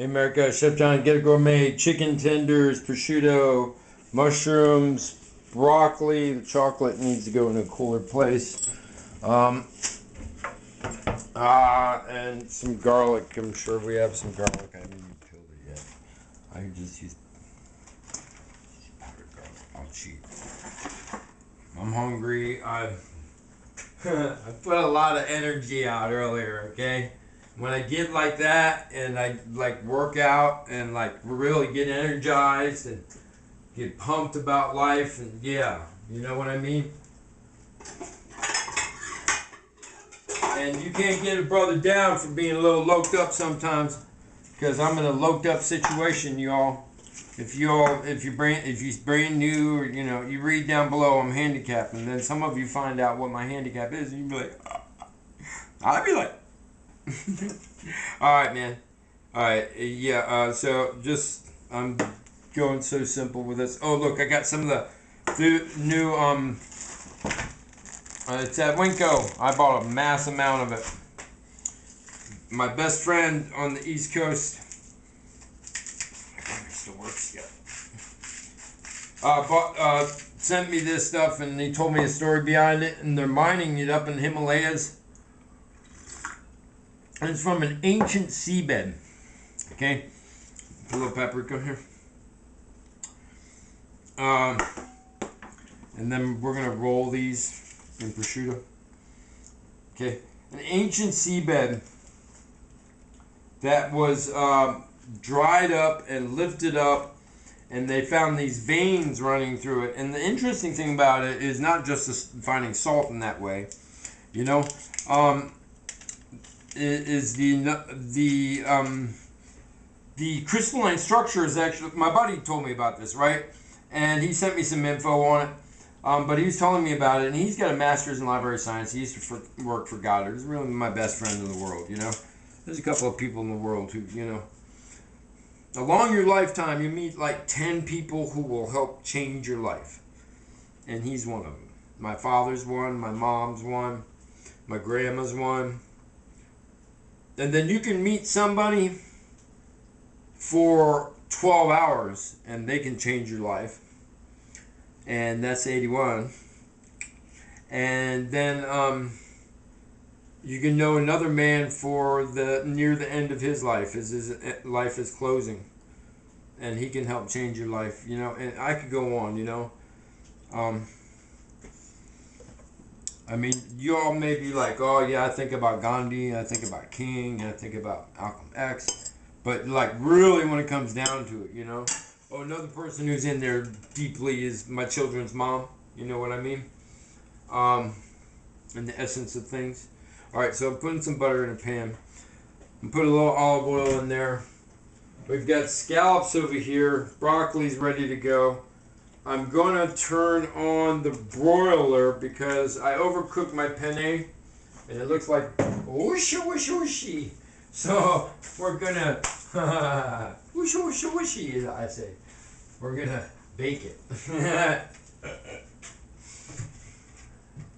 Hey America, Chef John, Ghetto Gourmet, chicken tenders, prosciutto, mushrooms, broccoli. The chocolate needs to go in a cooler place. Um, and some garlic. I'm sure we have some garlic. I haven't peeled it yet. I can just use powdered garlic. I'll cheat. I'm hungry. I put a lot of energy out earlier, okay? When I get like that and I like work out and like really get energized and get pumped about life, and yeah, you know what I mean? And you can't get a brother down for being a little loked up sometimes, because I'm in a loked up situation, y'all. If you're brand new, or you read down below I'm handicapped, and then some of you find out what my handicap is, and you be like, I'd be like, all right, man. All right, yeah. So just I'm going so simple with this. Oh, look, I got some of the new it's at Winco. I bought a mass amount of it. My best friend on the East Coast. I think it still works yet. Sent me this stuff, and he told me a story behind it, and they're mining it up in the Himalayas. And it's from an ancient seabed. Okay? Put a little paprika here. And then we're going to roll these in prosciutto. Okay? An ancient seabed that was dried up and lifted up, and they found these veins running through it. And the interesting thing about it is not just finding salt in that way, is the crystalline structure is actually, my buddy told me about this, right? And he sent me some info on it. But he was telling me about it, and he's got a master's in library science. He used to work for Goddard. He's really my best friend in the world, There's a couple of people in the world who, along your lifetime, you meet like 10 people who will help change your life. And he's one of them. My father's one, my mom's one, my grandma's one. And then you can meet somebody for 12 hours, and they can change your life. And that's 81. And then you can know another man for near the end of his life, as his life is closing, and he can help change your life, And I could go on, I mean, you all may be like, oh yeah, I think about Gandhi, I think about King, I think about Malcolm X, but like really when it comes down to it, Oh, another person who's in there deeply is my children's mom. You know what I mean? And the essence of things. All right, so I'm putting some butter in a pan. I'm putting a little olive oil in there. We've got scallops over here. Broccoli's ready to go. I'm going to turn on the broiler because I overcooked my penne, and it looks like whooshy, whooshy, whooshy. So we're going to whooshy, whooshy, whooshy, as I say. We're going to bake it.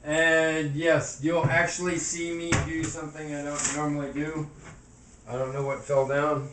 And yes, you'll actually see me do something I don't normally do. I don't know what fell down.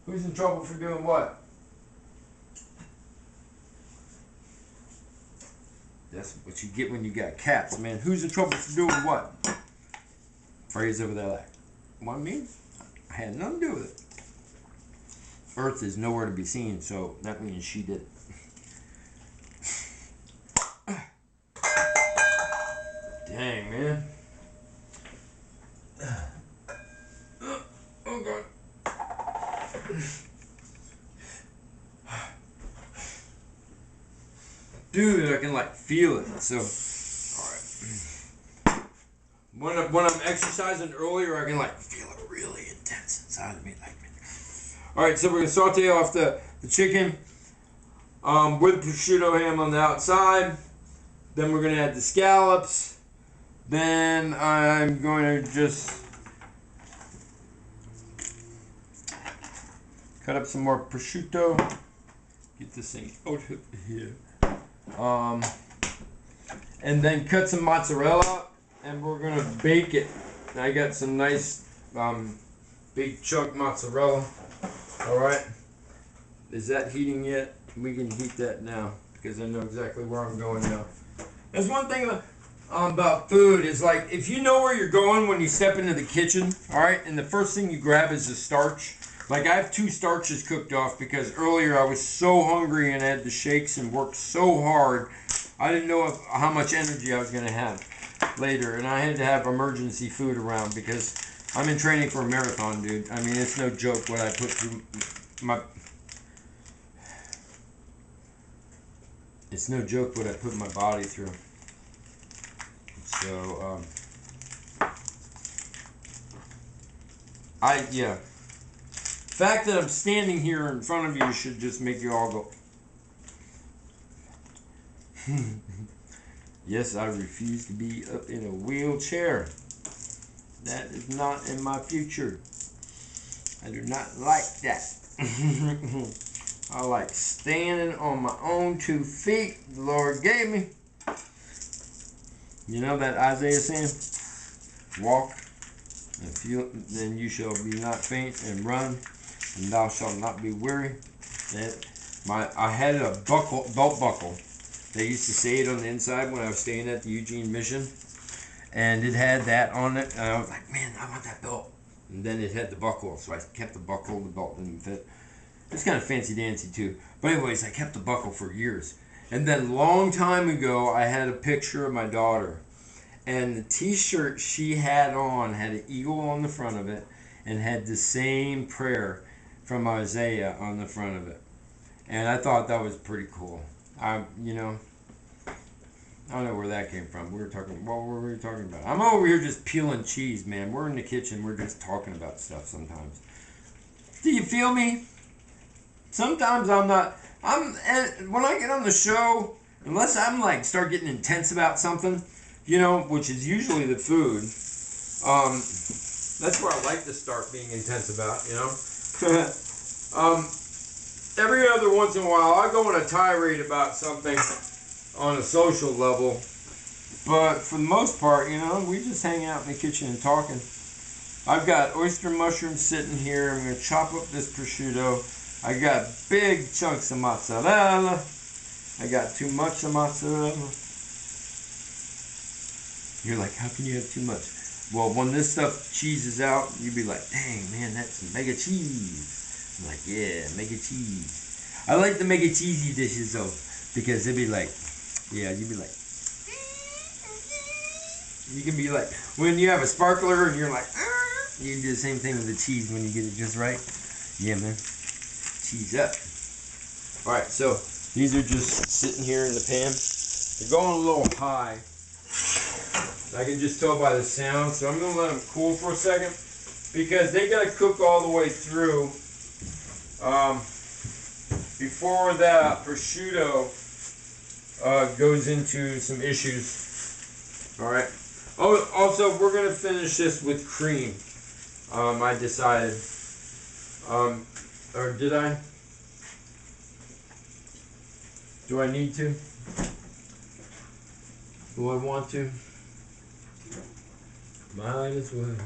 Who's in trouble for doing what? That's what you get when you got cats, man. Who's in trouble for doing what? Phrase over there like, what, me? I had nothing to do with it. Earth is nowhere to be seen, so that means she did it. Dang, man. Oh, God. Dude, I can like feel it. So, alright. When I'm exercising earlier, I can like feel it really intense inside of me. Alright, so we're gonna saute off the chicken with prosciutto ham on the outside. Then we're gonna add the scallops. Then I'm going to just cut up some more prosciutto. Get this thing out of here. And then cut some mozzarella, and we're gonna bake it. I got some nice big chunk mozzarella. All right. Is that heating yet? We can heat that now because I know exactly where I'm going now. There's one thing about food is like if you know where you're going when you step into the kitchen, all right, and the first thing you grab is the starch. Like I have 2 starches cooked off because earlier I was so hungry and had the shakes and worked so hard. I didn't know how much energy I was going to have later, and I had to have emergency food around because I'm in training for a marathon, dude. I mean, it's no joke what I put through my... It's no joke what I put my body through. So, yeah. The fact that I'm standing here in front of you should just make you all go... Yes, I refuse to be up in a wheelchair. That is not in my future. I do not like that. I like standing on my own 2 feet the Lord gave me. You know that Isaiah saying? Walk, then you shall be not faint, and run, and thou shalt not be weary. I had a belt buckle. They used to say it on the inside when I was staying at the Eugene Mission. And it had that on it. And I was like, man, I want that belt. And then it had the buckle. So I kept the buckle. The belt didn't fit. It's kind of fancy-dancy too. But anyways, I kept the buckle for years. And then long time ago, I had a picture of my daughter. And the t-shirt she had on had an eagle on the front of it. And had the same prayer from Isaiah on the front of it. And I thought that was pretty cool. You know, I don't know where that came from. What were we talking about? I'm over here just peeling cheese, man. We're in the kitchen. We're just talking about stuff sometimes. Do you feel me? Sometimes when I get on the show, unless I'm like start getting intense about something, you know, which is usually the food, that's where I like to start being intense about, you know. Every other once in a while, I go on a tirade about something on a social level, but for the most part, you know, we just hang out in the kitchen and talking. I've got oyster mushrooms sitting here. I'm going to chop up this prosciutto. I got big chunks of mozzarella. I got too much of mozzarella. You're like, how can you have too much? Well, when this stuff cheeses out, you'd be like, dang, man, that's mega cheese. I'm like, yeah, mega cheese. I like the mega cheesy dishes, though, because they'd be like, yeah, you'd be like, you can be like, when you have a sparkler and you're like, you can do the same thing with the cheese when you get it just right. Yeah, man. Cheese up. All right, so these are just sitting here in the pan. They're going a little high. I can just tell by the sound, so I'm going to let them cool for a second because they got to cook all the way through. Before that prosciutto goes into some issues. All right. Oh, also we're gonna finish this with cream. I decided. Or did I? Do I need to? Do I want to? Might as well.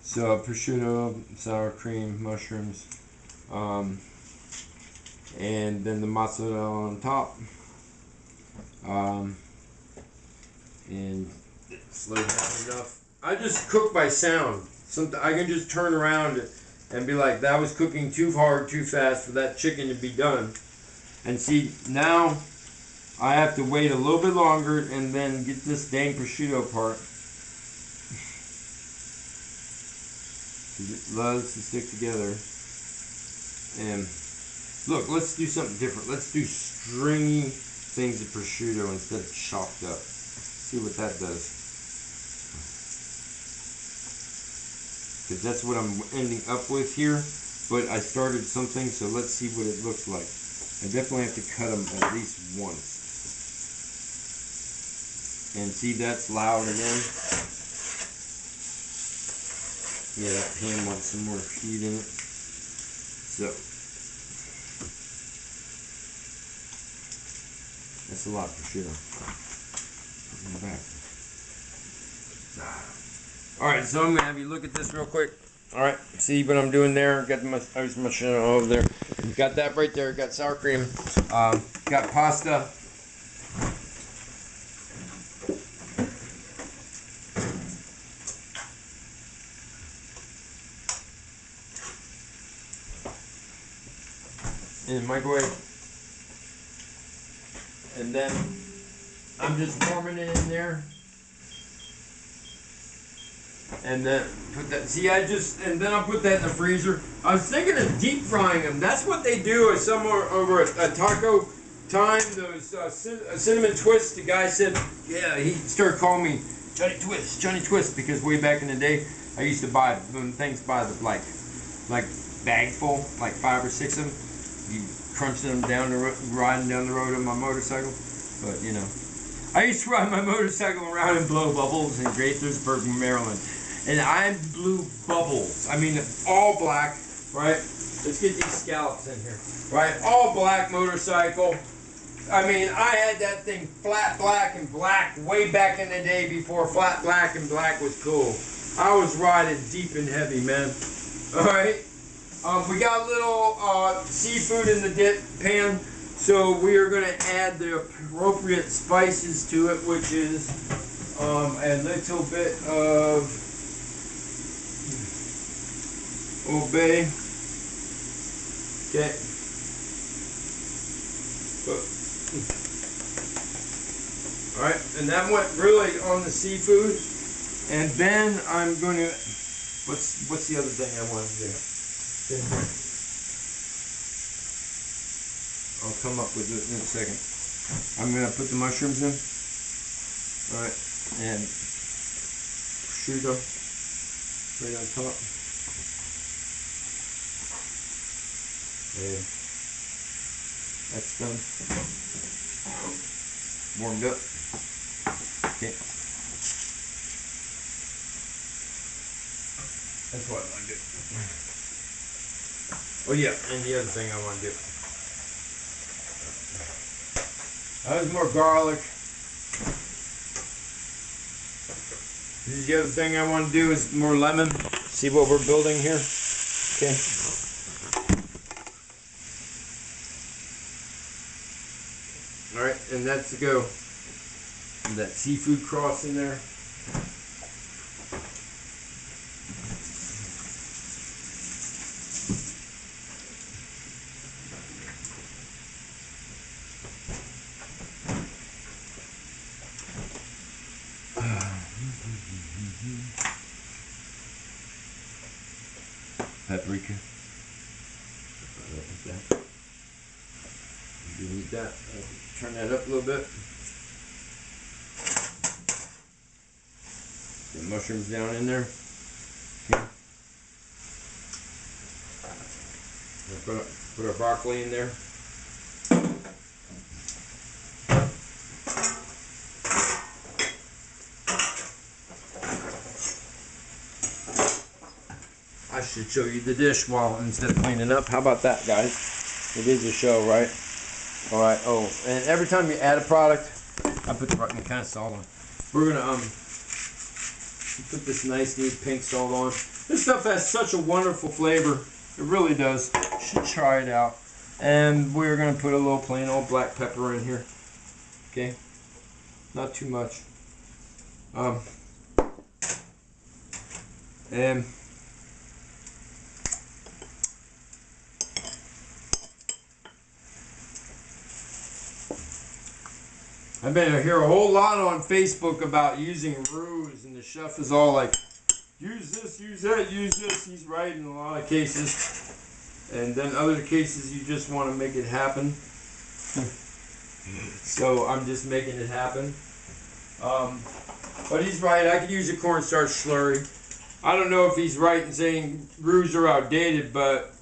So prosciutto, sour cream, mushrooms, and then the mozzarella on top, and it's like enough. I just cook by sound. I can just turn around and be like, that was cooking too hard, too fast for that chicken to be done. And see, now I have to wait a little bit longer and then get this dang prosciutto part. It loves to stick together. And look, let's do something different. Let's do stringy things of prosciutto instead of chopped up. See what that does. Because that's what I'm ending up with here. But I started something, so let's see what it looks like. I definitely have to cut them at least once. And see, that's loud again. Yeah, that pan wants some more heat in it. So, that's a lot of prosciutto. Put it back. Alright, so I'm going to have you look at this real quick. Alright, see what I'm doing there? Got my machine over there. Got that right there. Got sour cream. Got pasta. In the microwave. And then I'm just warming it in there. And then put that, see, and then I'll put that in the freezer. I was thinking of deep frying them. That's what they do somewhere over at Taco Time, those cinnamon twists. The guy said, yeah, he started calling me Johnny Twist, because way back in the day, I used to buy them things by the, like bag full, like 5 or 6 of them. You crunch them down riding down the road on my motorcycle. But, you know, I used to ride my motorcycle around and blow bubbles in Gaithersburg, Maryland. And I blew bubbles. I mean, all black, right? Let's get these scallops in here, right? All black motorcycle. I mean, I had that thing flat black and black way back in the day before flat black and black was cool. I was riding deep and heavy, man. All right. We got a little seafood in the dip pan, so we are going to add the appropriate spices to it, which is a little bit of Old Bay. Okay. Alright, and that went really on the seafood. And then I'm going to, what's the other thing I want to do? I'll come up with it in a second. I'm going to put the mushrooms in. Alright, and prosciutto right on top. And that's done. Warmed up. Okay. That's what I want to do. Oh yeah, and the other thing I want to do. That was more garlic. This is the other thing I want to do is more lemon. See what we're building here? Okay. Alright, and that's to go. And that seafood cross in there. Paprika. You need that. Turn that up a little bit. Get mushrooms down in there. Okay. Put our broccoli in there. I should show you the dish while instead of cleaning up. How about that, guys? It is a show, right? All right. Oh, and every time you add a product, I put the right kind of salt on. We're gonna put this nice, neat pink salt on. This stuff has such a wonderful flavor. It really does. You should try it out. And we're gonna put a little plain old black pepper in here. Okay. Not too much. And I've been hear a whole lot on Facebook about using roux, and the chef is all like, use this, use that, use this. He's right in a lot of cases. And then other cases you just want to make it happen. So I'm just making it happen. But he's right, I could use a cornstarch slurry. I don't know if he's right in saying roux are outdated, but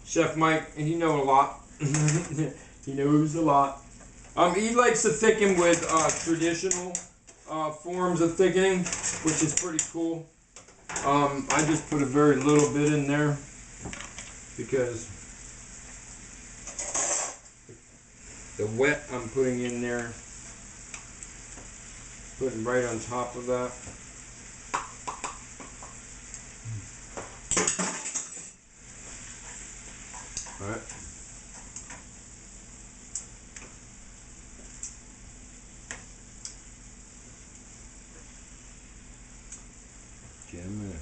Chef Mike, he knows a lot. He knows a lot. He likes to thicken with traditional forms of thickening, which is pretty cool. I just put a very little bit in there because the wet I'm putting in there, putting right on top of that. All right. Jam.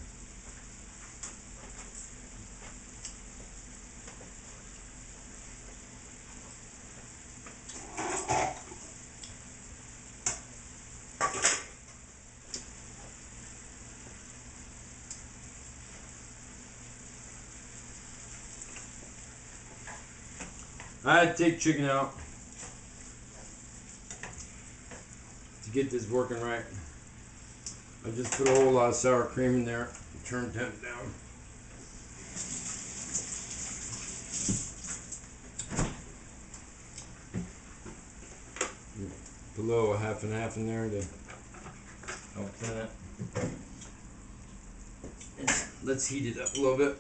I had to take chicken out to get this working right. I just put a whole lot of sour cream in there and turned temp down. Below a half and half in there to help thin it. Let's heat it up a little bit.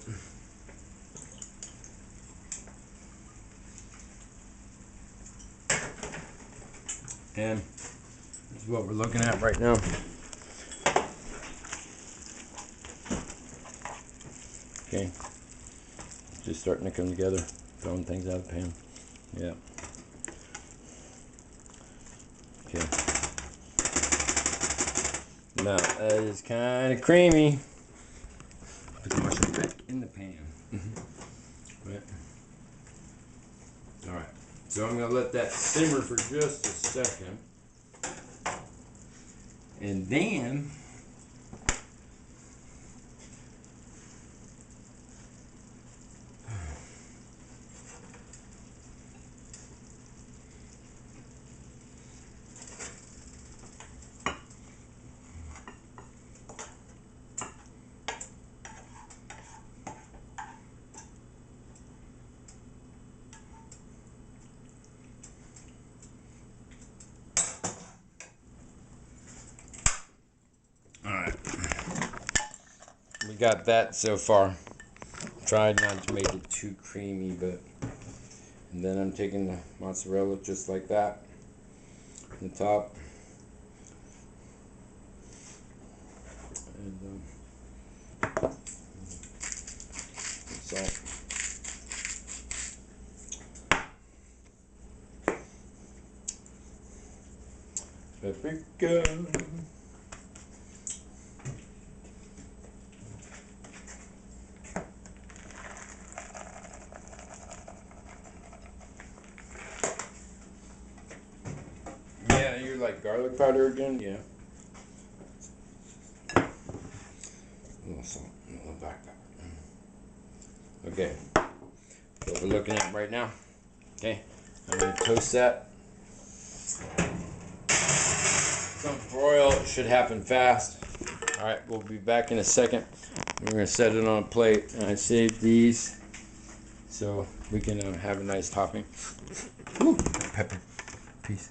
And this is what we're looking at right now. Okay, just starting to come together, throwing things out of the pan. Yeah. Okay. Now that is kind of creamy. Put the mushroom back in the pan. Right. All right. So I'm gonna let that simmer for just a second, and then we got that so far. Tried not to make it too creamy, but and then I'm taking the mozzarella just like that on the top, and salt, paprika. Like garlic powder again? Yeah. A little salt, a little black pepper. Okay. That's what we're looking at right now. Okay. I'm going to toast that. Some broil. It should happen fast. Alright, we'll be back in a second. We're going to set it on a plate. And I saved these so we can have a nice topping. Ooh, pepper. Peace.